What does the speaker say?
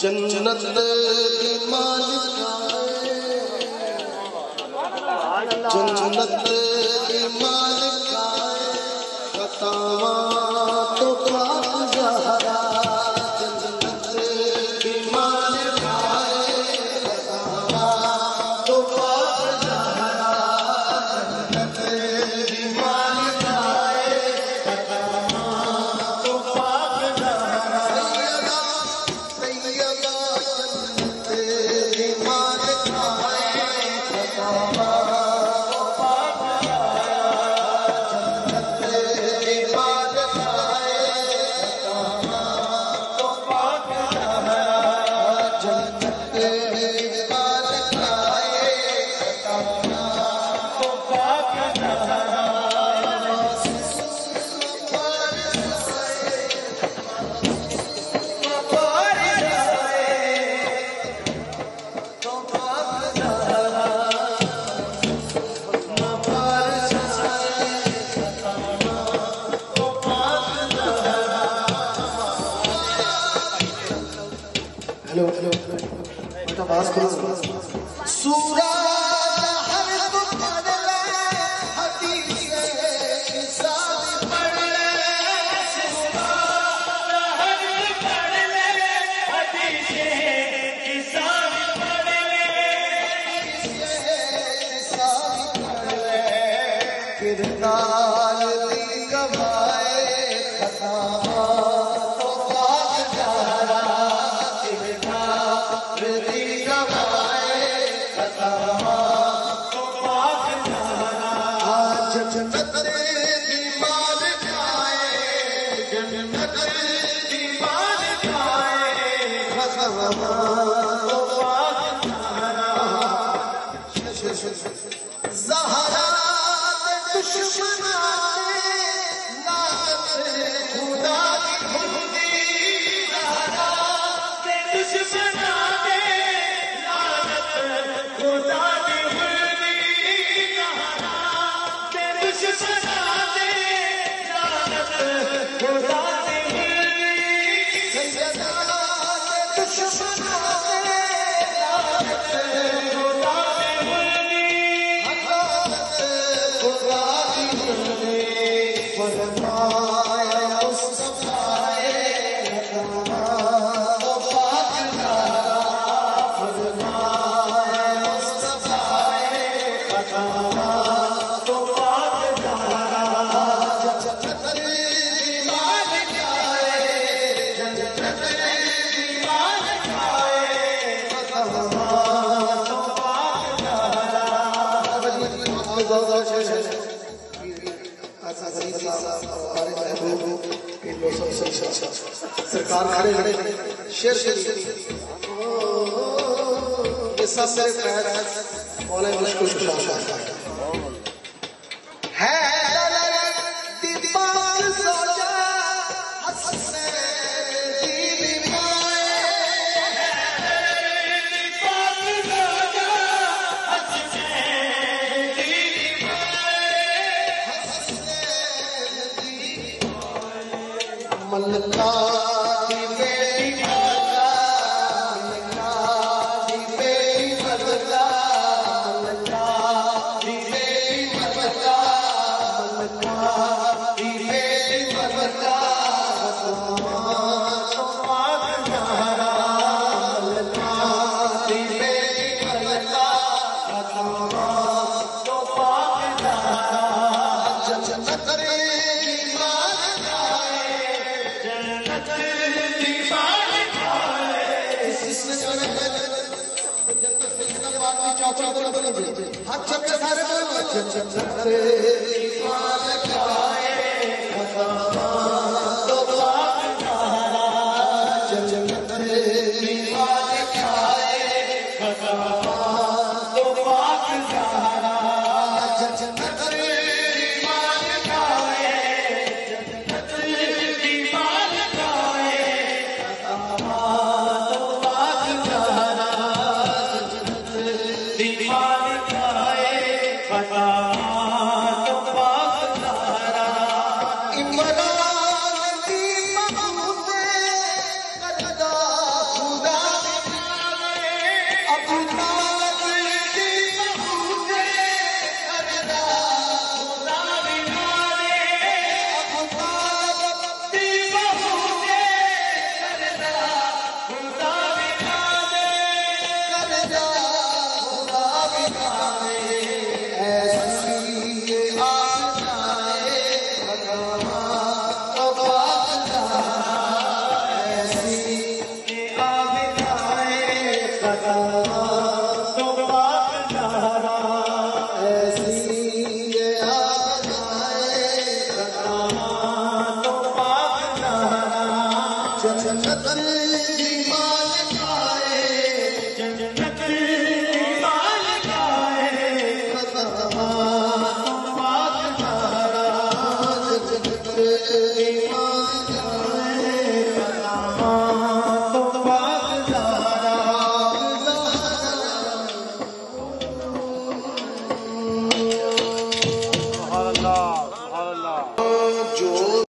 جنت کی مالکہ جنت کی مالکہ فتاواں تو پاک زہرا جنت کی مالکہ فتاواں تو پاک زہرا جنت کی مالکہ فتاواں تو پاک زہرا سیدہ جنت کی مالکہ فتاواں سورہ حرف پڑھ لے حدیث کتاب پڑھ لے سورہ حرف پڑھ لے حدیث کتاب پڑھ لے کتاب پڑھ لے کردار دی گواہے خطا تو پاک زہرا سرکار کھڑے شیر یہ سب میرے پیر مولا مشکل شاہ ہے فتاواں تو پاک زہرا جنت